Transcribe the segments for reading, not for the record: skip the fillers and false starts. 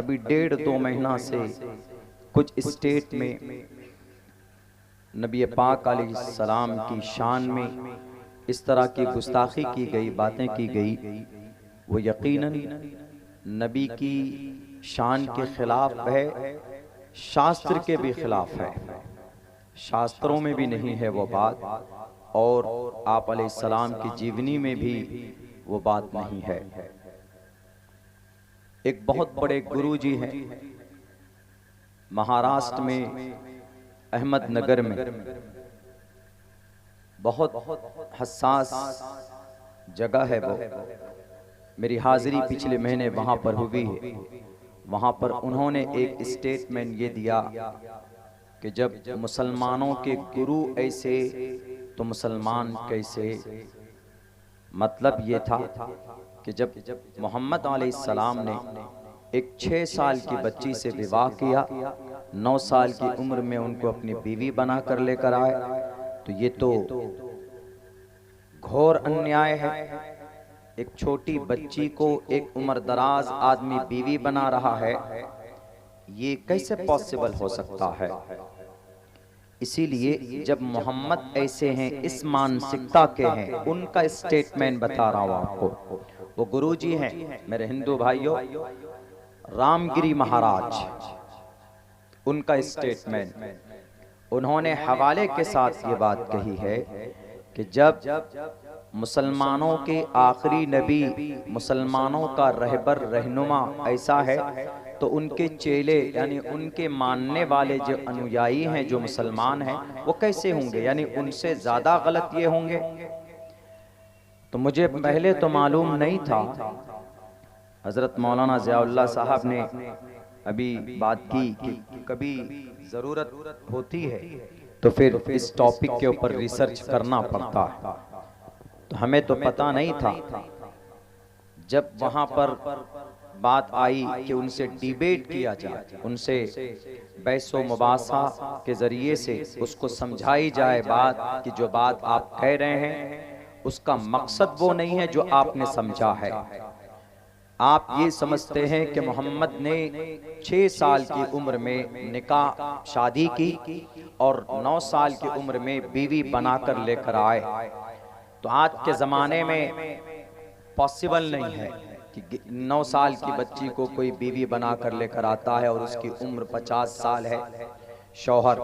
अभी 1.5-2 महीना से कुछ स्टेट में नबी पाक अलैहिस्सलाम की शान में इस तरह की गुस्ताखी की गई, बातें की गई, वो यकीनन नबी की शान के खिलाफ है, शास्त्र के भी खिलाफ है। शास्त्रों में भी नहीं है वो बात, और आप अलैहिस्सलाम की जीवनी में भी वो बात नहीं है। एक बहुत बड़े गुरुजी हैं महाराष्ट्र में, अहमदनगर में, बहुत हसास जगह है वो। मेरी हाजिरी पिछले महीने वहाँ पर हुई है। वहाँ पर उन्होंने एक स्टेटमेंट ये दिया कि जब मुसलमानों के गुरु ऐसे तो मुसलमान कैसे। मतलब ये था कि जब मोहम्मद अलैहिस्सलाम ने एक 6 साल की बच्ची से विवाह किया, 9 साल की उम्र में उनको अपनी बीवी बनाकर लेकर आए, तो ये तो घोर अन्याय है। एक छोटी बच्ची को एक उम्रदराज आदमी बीवी बना रहा है, ये कैसे पॉसिबल हो सकता है। इसीलिए जब मोहम्मद ऐसे हैं, इस मानसिकता के हैं, उनका स्टेटमेंट बता रहा हूं आपको। वो गुरुजी हैं मेरे हिंदू भाइयों, रामगिरी महाराज, उनका स्टेटमेंट उन्होंने हवाले के साथ ये बात कही है कि जब मुसलमानों के आखिरी नबी, मुसलमानों का रहबर रहनुमा ऐसा है, तो उनके चेले यानी उनके मानने वाले जो अनुयायी हैं, जो मुसलमान हैं, वो कैसे होंगे, यानी उनसे ज्यादा गलत ये होंगे। तो मुझे पहले तो मालूम नहीं था। हजरत मौलाना ज़ियाउल्लाह साहब ने अभी बात की कि कभी जरूरत होती है तो फिर इस टॉपिक के ऊपर रिसर्च करना पड़ता है। तो हमें तो पता नहीं था। जब वहां पर बात आई कि उनसे डिबेट किया जाए, उनसे बहसो मुबासा के जरिए से उसको समझाई जाए बात कि जो बात आप कह रहे हैं उसका मकसद वो नहीं है जो आपने समझा है। आप ये समझते हैं कि मोहम्मद ने 6 साल की उम्र में निकाह शादी की और 9 साल की उम्र में बीवी बनाकर लेकर आए। तो आज के ज़माने में पॉसिबल नहीं है कि 9 साल की बच्ची को कोई बीवी बनाकर लेकर आता है और उसकी उम्र 50 साल है, शौहर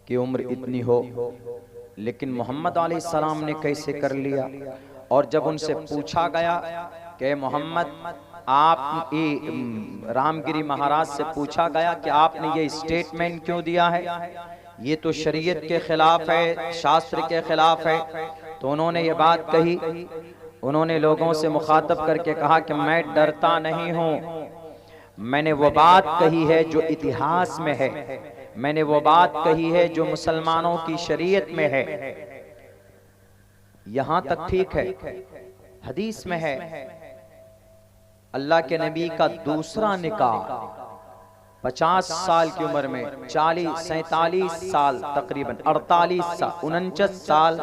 की उम्र इतनी हो। लेकिन मोहम्मद अलैहिस्सलाम ने कैसे कर लिया। और जब उनसे पूछा गया कि मोहम्मद, आप रामगिरी महाराज से पूछा गया कि आपने ये स्टेटमेंट क्यों दिया है, ये तो शरीयत के खिलाफ है, शास्त्र के खिलाफ है। तो उन्होंने ये बात कही। उन्होंने लोगों से मुखातब करके कहा कि मैं डरता नहीं हूं, मैंने वो बात कही है जो इतिहास में है, मैंने वो बात कही है जो मुसलमानों की शरीयत में है। यहां तक ठीक है, हदीस में है अल्लाह के नबी का दूसरा निकाह 50 साल की उम्र में, 47 साल तकरीबन 48 साल 49 साल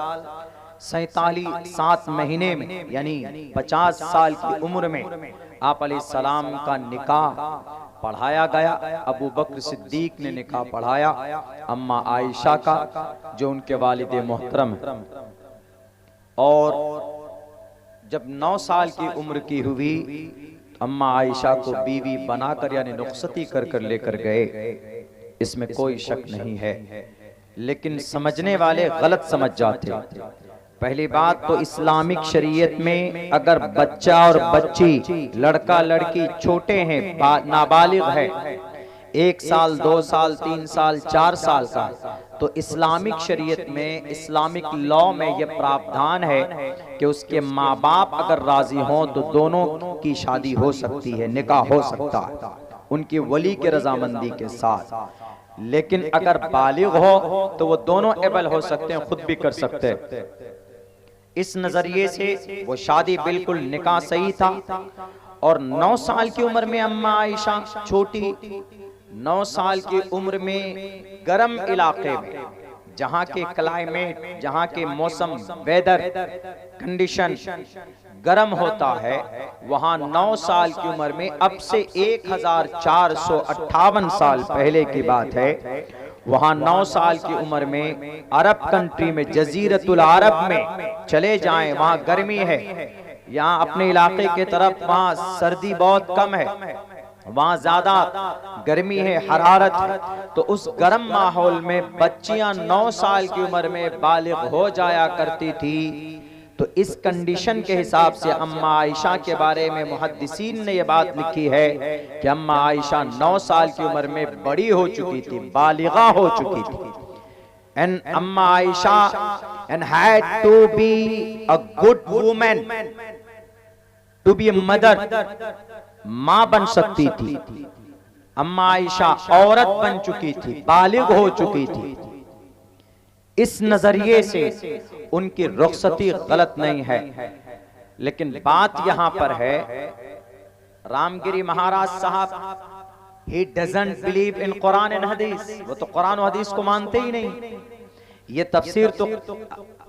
7 महीने में, यानी 50 साल की उम्र में आप अलैहिस्सलाम का निकाह पढ़ाया गया। अबू बकर सिद्दीक ने निकाह पढ़ाया अम्मा आयशा का, जो उनके वालिद मोहतरम है। और जब 9 साल की उम्र की हुई, अम्मा आयशा को बीवी बनाकर यानी रुखसती कर कर लेकर गए, इसमें कोई शक नहीं है। लेकिन समझने वाले गलत समझ जाते। पहली बात तो इस्लामिक शरीयत में अगर बच्चा और बच्ची, लड़का लड़की छोटे हैं, नाबालिग है, 1 साल 2 साल 3 साल 4 साल का, तो इस्लामिक शरीयत में, इस्लामिक लॉ में यह प्रावधान है कि उसके माँ बाप अगर राजी हों तो दोनों की शादी हो सकती है, निकाह हो सकता है उनकी वली के रजामंदी के साथ। लेकिन अगर बालिग हो तो वो दोनों एबल हो सकते हैं, खुद भी कर सकते हैं। इस नजरिए से वो शादी बिल्कुल निकाह सही था। और 9 साल की उम्र में अम्मा आयशा छोटी, 9 साल की उम्र में गर्म इलाके में, जहाँ के क्लाइमेट, जहाँ के मौसम, वेदर कंडीशन गर्म होता है, वहां 9 साल की उम्र में, अब से 1458 साल पहले की बात है, वहां 9 साल की उम्र में अरब कंट्री में, जजीरतुल अरब में चले जाएं, वहां गर्मी है। यहाँ अपने इलाके के तरफ वहां सर्दी बहुत कम है, वहां ज्यादा गर्मी है, हरारत है। तो उस गर्म माहौल में बच्चियां 9 साल की उम्र में बालिग हो जाया करती थी। तो इस कंडीशन के हिसाब से अम्मा आयशा के बारे में मुहद्दिसीन ने यह बात लिखी है कि अम्मा आयशा 9 साल की उम्र में बड़ी हो चुकी थी, बालिगा हो चुकी थी। एंड अम्मा Ayesha and had to be a good women, to be a mother, मां बन सकती थी। अम्मा आयशा औरत बन चुकी थी, बालिग हो चुकी थी। इस नजरिए से उनकी रुखसती गलत नहीं है। लेकिन बात यहां पर है, रामगिरी महाराज साहब he doesn't believe in Quran and हदीस, वो तो कुरान और हदीस को मानते ही नहीं। ये तफसीर तो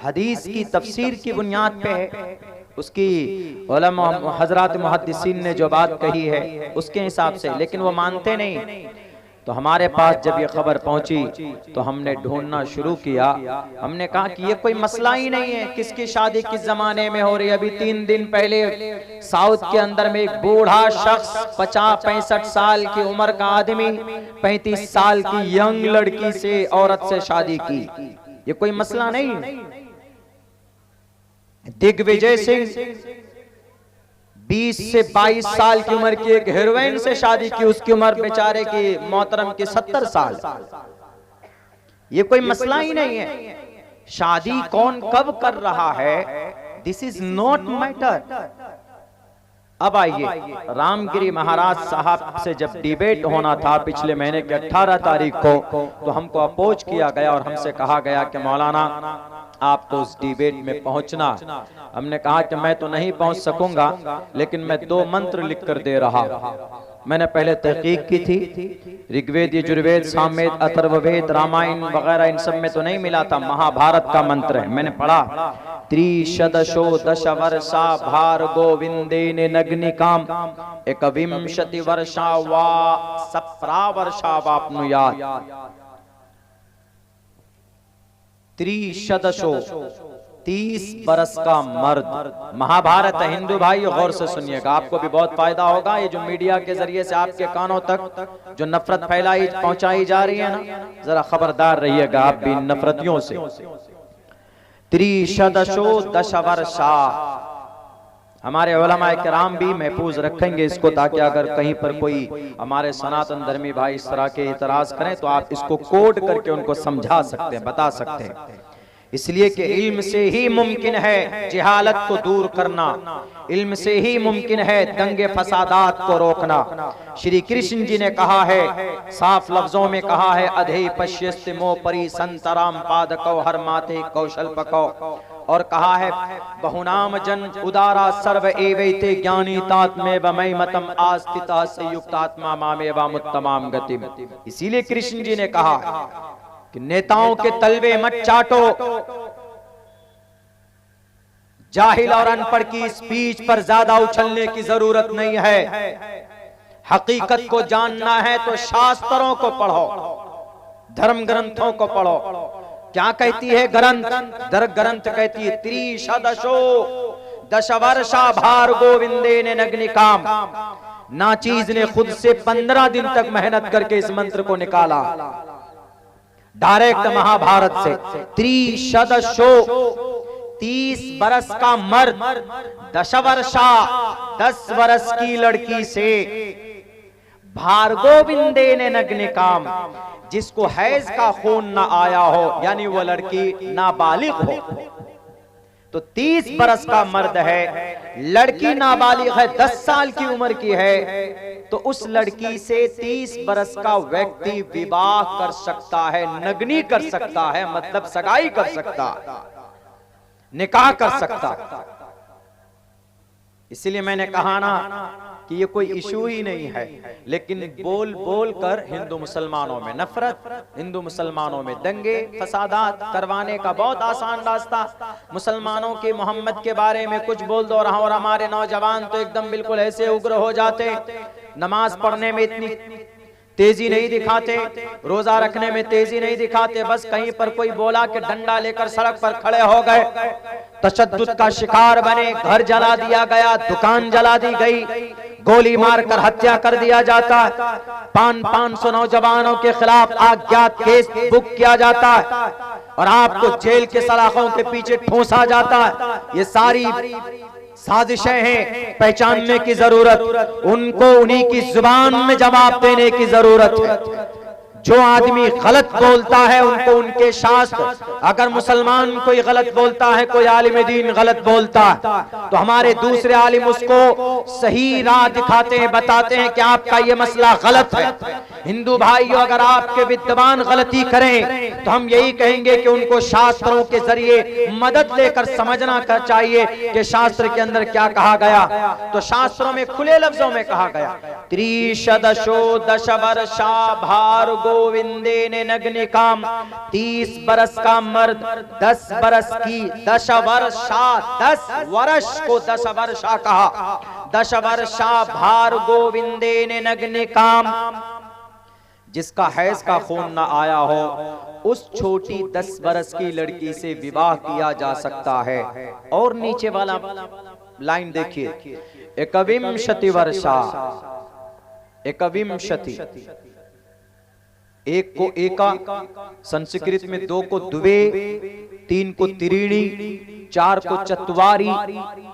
हदीस की तफसीर की बुनियाद पे है, उसकी उलमा हजरात मुहद्दिसीन ने जो बात कही है उसके हिसाब से, लेकिन वो मानते नहीं। तो हमारे पास जब ये खबर पहुंची तो हमने ढूंढना शुरू किया। हमने कहा कि ये कोई मसला ही नहीं है, किसकी शादी किस जमाने में हो रही है। अभी 3 दिन पहले साउथ के अंदर में एक बूढ़ा शख्स 50-65 साल की उम्र का आदमी 35 साल की यंग लड़की से, औरत से शादी की। ये कोई मसला नहीं। दिग्विजय सिंह 20 से 22 साल की उम्र की एक हीरोइन से शादी की, उसकी उम्र बेचारे की मोहतरम की 70 साल। ये कोई मसला ही नहीं है। शादी कौन कब कर रहा है, दिस इज नॉट मैटर। अब आइए, रामगिरी महाराज साहब से जब डिबेट होना था पिछले महीने के 18 तारीख को, तो हमको अपोज किया गया और हमसे कहा गया कि मौलाना आप तो उस डिबेट में पहुंचना। हमने कहा कि मैं तो नहीं पहुंच सकूंगा, लेकिन मैं 2 मंत्र लिख कर दे रहा। मैंने पहले तहकीक की थी, ऋग्वेद, यजुर्वेद, सामवेद, अथर्ववेद, रामायण वगैरह इन सब में तो नहीं मिला था। महाभारत का मंत्र है, मैंने पढ़ा। त्रिशदशो दश वर्षा भार्गो विंदेन नग्निकाम एकविंशति वर्षा वा सप्रा वर्षा वाप्नुयात्। त्रिशदशो 30 बरस का मर्द। महाभारत है हिंदू भाई, गौर से सुनिएगा, आपको भी बहुत फायदा होगा। ये जो मीडिया के जरिए से आपके कानों तक जो नफरत फैलाई पहुंचाई जा रही है ना, जरा खबरदार रहिएगा आप भी नफरतियों से। त्रिशदशो दश वर्षा, हमारे उलमाए किराम भी महफूज रखेंगे इसको, ताकि अगर कहीं पर कोई हमारे सनातन धर्मी भाई इस तरह के इतराज करें तो आप इसको कोड करके उनको समझा सकते हैं, बता सकते हैं। इसलिए कि इल्म से ही मुमकिन है जिहालत को दूर करना, इल्म से ही मुमकिन है दंगे फसादात को रोकना। श्री कृष्ण जी ने कहा है, साफ लफ्जों में कहा है, अधे पश्यस्त मो परी संतराम पादको हर माथे कौशल पको। और कहा है, बहुनाम जन उदारा सर्व एवैते ज्ञानी तात्मे वमय मतम आस्तिता से युक्तात्मा मामे वामुत्तमाम गतिम। इसीलिए कृष्ण जी ने कहा कि नेताओं के तलवे मत चाटो, जाहिल और अनपढ़ की स्पीच पर ज्यादा उछलने की जरूरत नहीं है। हकीकत को जानना है तो शास्त्रों को पढ़ो, धर्म ग्रंथों को पढ़ो। क्या कहती है ग्रंथ? ग्रंथ कहती है त्रिशदशो दश वर्षा भार गोविंदे ने नग्निकाम। नाचीज ने खुद से 15 दिन तक मेहनत करके इस मंत्र को निकाला, डायरेक्ट महाभारत से। त्रिशदशो 30 बरस का मर्द, 10 वर्षा 10 वर्ष की लड़की से, भार्गोविंदे ने नग्निकाम, जिसको हैज का खून ना आया हो, यानी वो लड़की नाबालिग हो। तो 30 बरस का मर्द है, लड़की नाबालिग है, 10 साल की उम्र की है। तो उस लड़की से 30 बरस का व्यक्ति विवाह कर सकता है, नग्नी कर सकता है, मतलब सगाई कर सकता, निकाह कर सकता। इसलिए मैंने कहा ना कि ये कोई इशू ही नहीं है, लेकिन बोल बोल कर हिंदू मुसलमानों में नफरत, हिंदू मुसलमानों में दंगे फसादात करवाने का बहुत आसान रास्ता। मुसलमानों के मोहम्मद के बारे में कुछ बोल दो और हमारे नौजवान तो एकदम बिल्कुल ऐसे उग्र हो जाते, नमाज पढ़ने में इतनी तेजी नहीं दिखाते, रोजा रखने में तेजी नहीं दिखाते, बस कहीं पर कोई बोला कि डंडा लेकर सड़क पर खड़े हो गए, तशद्दुद का शिकार बने, घर जला दिया गया, दुकान जला दी गई, गोली मारकर हत्या कर दिया जाता, 500 नौजवानों के खिलाफ अज्ञात केस बुक किया जाता है और आपको जेल के सलाखों के पीछे ठूंसा जाता है। ये सारी साजिशें हैं, पहचानने की जरूरत, उनको उन्हीं की जुबान में जवाब देने की जरूरत है। जो आदमी गलत बोलता है उनको उनके शास्त्र, अगर मुसलमान कोई गलत बोलता है, कोई आलिम दीन गलत बोलता है, तो हमारे दूसरे आलिम उसको सही राह दिखाते हैं, बताते हैं कि आपका ये मसला गलत है। हिंदू भाइयों, अगर आपके विद्वान गलती करें तो हम यही कहेंगे कि उनको शास्त्रों के जरिए मदद लेकर समझना चाहिए कि शास्त्र के अंदर क्या कहा गया। तो शास्त्रों में खुले लफ्जों में कहा गया, त्रिशदशो दश वर्षा भार गोविंदे ने नग्न काम, 30 बरस का मर्द 10 बरस की 10 वर्षा, 10 वर्ष को 10 वर्षा कहा, 10 वर्षा भार गोविंदे ने नग्न काम। जिसका हैज का खून ना आया हो उस छोटी 10 बरस की लड़की से विवाह किया जा सकता है। और नीचे वाला लाइन देखिए, एकविंशति वर्षा, एकविंशति, एक को एका, संस्कृत में 2 को द्वे, 3 को त्रीणी, 4 को चत्वारी,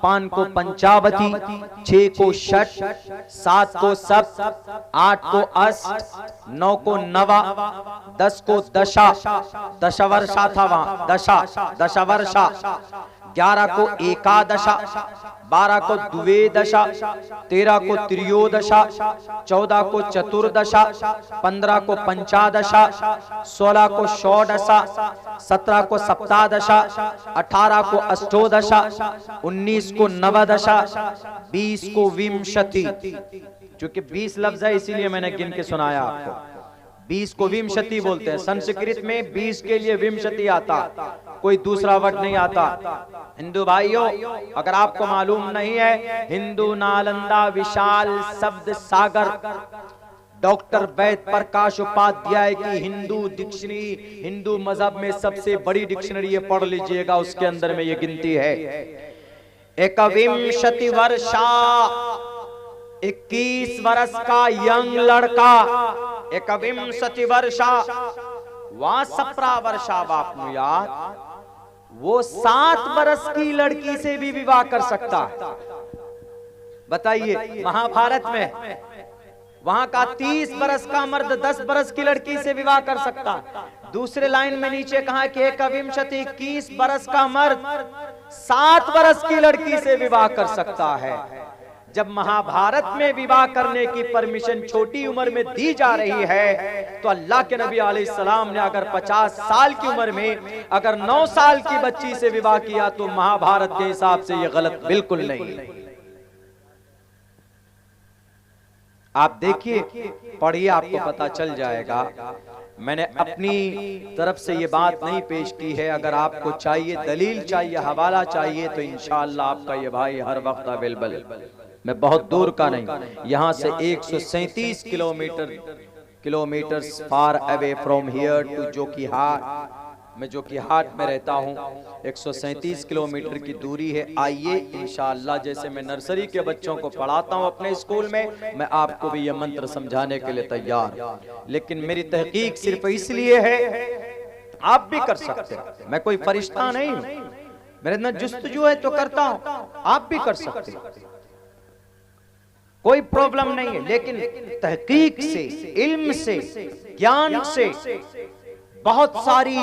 5 को पंचावती, 6 को षट, 7 को सप्त, 8 को अष्ट, 9 को नवा, 10 को दशा, दशवर्षा था वहां, दशवर्षा, 11 को एकादशा, 12 को द्वेदशा, 13 को त्रियोदशा, 14 को चतुर्दशा, 15 को पंचादशा, 16 को षोडशा, 17 को सप्तादशा, 18 को अष्टोदशा, 19 को नवदशा, 20 को विंशति। चूंकि 20 लफ्ज है इसीलिए मैंने गिन के सुनाया आपको। 20 को विंशति बोलते हैं, संस्कृत में 20 के लिए विंशति आता, कोई दूसरा वर्ड नहीं आता। हिंदू भाइयों, अगर आपको मालूम नहीं है, हिंदू नालंदा विशाल शब्द सागर डॉक्टर वैद प्रकाश उपाध्याय की हिंदू डिक्शनरी, हिंदू मजहब में सबसे बड़ी डिक्शनरी है, पढ़ लीजिएगा, उसके अंदर में ये गिनती है। एकविंशति वर्षा, 21 वर्ष का यंग लड़का, एकविंशति वर्षा, वासप्रा वर्षा बापनुयात, वो 7 वर्ष की लड़की से भी विवाह कर सकता है। बताइए, महाभारत में वहां का 30 वर्ष का मर्द 10 वर्ष की लड़की से विवाह कर सकता। दूसरे लाइन में नीचे कहा कि एकविंशति, 21 वर्ष का मर्द 7 वर्ष की लड़की से विवाह कर सकता है। जब महाभारत में विवाह करने की परमिशन छोटी उम्र में दी जा रही है, तो अल्लाह के नबी अलैहिस्सलाम ने अगर 50 साल की उम्र में अगर 9 साल की बच्ची से विवाह किया तो महाभारत के हिसाब से यह गलत बिल्कुल नहीं। आप देखिए, पढ़िए, आपको पता चल जाएगा। मैंने अपनी तरफ से ये बात नहीं पेश की है। अगर आपको चाहिए, दलील चाहिए, हवाला चाहिए, तो इंशाअल्लाह आपका ये भाई हर वक्त अवेलेबल। मैं बहुत दूर का नहीं, यहाँ से 137 kilometre far away from here to Jokihat. मैं जोकीहाट में रहता हूँ, 137 किलोमीटर की दूरी है। आइए इंशाअल्लाह, जैसे मैं नर्सरी के बच्चों को पढ़ाता हूँ अपने स्कूल में, मैं आपको भी ये मंत्र समझाने के लिए तैयार। लेकिन मेरी तहकीक सिर्फ इसलिए है, आप भी कर सकते हैं, मैं कोई फरिश्ता नहीं हूँ, मेरे अंदर जुस्तजू है तो करता हूँ, आप भी कर सकते हैं, कोई प्रॉब्लम नहीं है। लेकिन तहकीक से, इल्म से, ज्ञान से बहुत सारी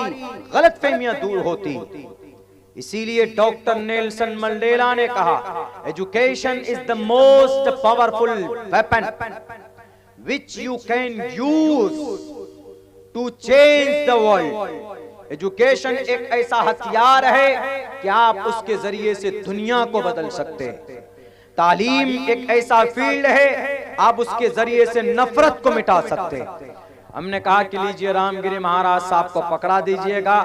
गलतफहमियां दूर होती। इसीलिए डॉक्टर नेल्सन मंडेला ने कहा, education is the most powerful weapon which you can use to change the world. Education एक ऐसा हथियार है कि आप उसके जरिए से दुनिया को बदल सकते हैं। तालीम एक ऐसा फील्ड है, आप उसके जरिए से नफरत को मिटा सकते हैं। हमने कहा कि लीजिए रामगिरी महाराज साहब को पकड़ा दीजिएगा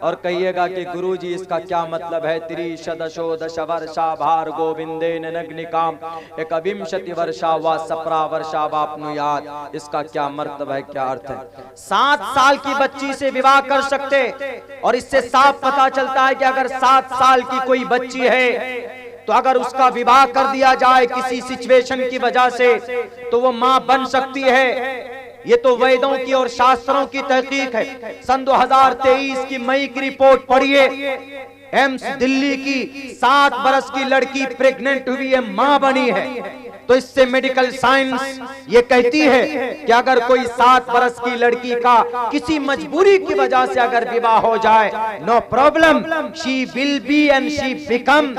और कहिएगा कि गुरुजी इसका क्या मतलब है, त्रिशदशो दश वर्षा भार गोविंदे नग्निकाम एक अविंशति वर्षा व सपरा वर्षा वापनुयात, इसका क्या मतलब है, क्या अर्थ है। 7 साल की बच्ची से विवाह कर सकते, और इससे साफ पता चलता है कि अगर 7 साल की कोई बच्ची है तो अगर उसका विवाह कर दिया जाए किसी सिचुएशन की वजह से तो वो मां बन सकती है। ये तो वेदों की और शास्त्रों की तहकीक है। सन 2023 की मई की रिपोर्ट पढ़िए, एम्स दिल्ली की 7 बरस की लड़की प्रेग्नेंट हुई है, मां बनी है। तो इससे मेडिकल साइंस ये कहती है कि अगर कोई 7 बरस की लड़की का किसी मजबूरी की वजह से अगर विवाह हो जाए, no problem, she will be and she become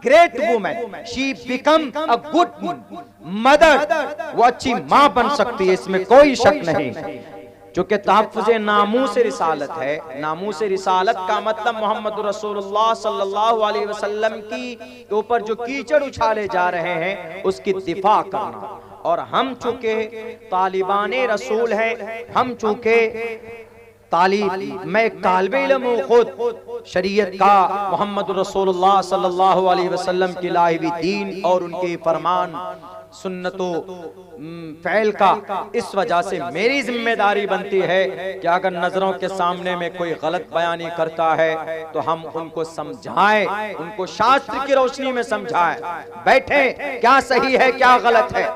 great women, she become a good mother, वो अच्छी मां बन सकती है, इसमें कोई शक नहीं। चूंकि तहफ्फुज़े नामूस रिसालत है, नामूस रिसालत का मतलब मोहम्मद रसूलुल्लाह सल्लल्लाहु अलैहि वसल्लम की ऊपर जो कीचड़ उछाले जा रहे हैं उसकी दिफा करना। और हम चूंकि तालिबाने रसूल हैं, हम चूंकि मैं एक तालिब इल्म हूं, खुद शरीयत का मोहम्मद रसूलुल्लाह सल्लल्लाहु अलैहि वसल्लम की लाई हुई दीन और उनके फरमान सुन्नतो फ़ैल का, इस वजह से मेरी जिम्मेदारी बनती है कि अगर नजरों के सामने में कोई गलत बयानी करता है तो हम उनको समझाएं, उनको शास्त्र की रोशनी में समझाएं, बैठे क्या सही है क्या गलत है।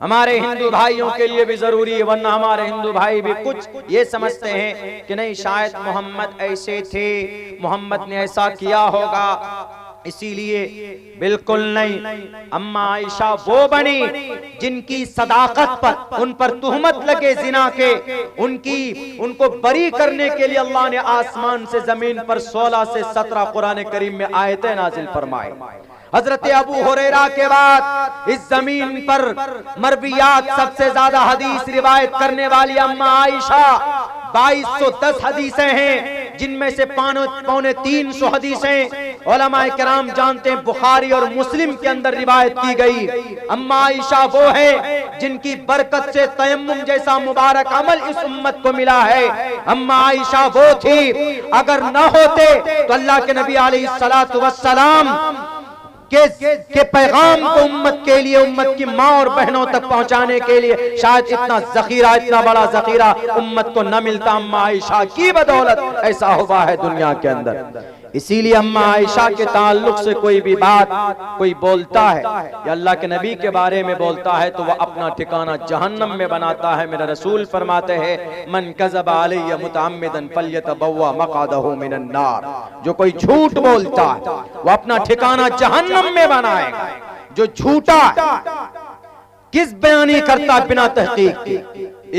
हमारे हिंदू भाइयों के लिए भी जरूरी है, वरना हमारे हिंदू भाई भी कुछ ये समझते हैं कि नहीं शायद मोहम्मद ऐसे थे, मोहम्मद ने ऐसा किया होगा, इसीलिए बिल्कुल नहीं। अम्मा आयशा वो बनी जिनकी सदाकत पर, उन पर तुहमत लगे जिना के, उनको बरी करने के लिए अल्लाह ने आसमान से जमीन पर 16 से 17 कुरान करीम में आयतें नाजिल फरमाई। हजरत अबू हुरैरा के बाद इस जमीन पर मरवियात सबसे ज्यादा हदीस रिवायत करने वाली अम्मा आयशा, 2210 हदीसें हैं, जिनमें से 350 हदीसें उलमाए किराम जानते हैं बुखारी और मुस्लिम के अंदर रिवायत की गई। अम्मा आयशा वो है जिनकी बरकत से तयम्मुम जैसा मुबारक अमल इस उम्मत को मिला है। अम्मा आयशा वो थी, अगर न होते तो अल्लाह के नबी अलैहिस्सलातु वस्सलाम के पैगाम को उम्मत के लिए, उम्मत की माँ और बहनों तक पहुंचाने के लिए शायद इतना जखीरा, इतना बड़ा जखीरा उम्मत को न मिलता। अम्मा आयशा की बदौलत ऐसा हुआ है दुनिया के अंदर। इसीलिए अम्मा आयशा के ताल्लुक से कोई भी बात कोई बोलता है या अल्लाह के नबी के बारे में बोलता है तो वह अपना ठिकाना जहन्नम में बनाता है। मेरा रसूल फरमाते हैं, मन कज़ब अलैया मुतअम्मिदन फल्यतबव्वा मक़अदहु मिनन नार, जो कोई झूठ बोलता है वह अपना ठिकाना जहन्नम में बनाएगा। जो झूठा किस बयानी करता बिना तहकीक के,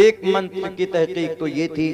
एक मंत्र की तहकीक तो ये थी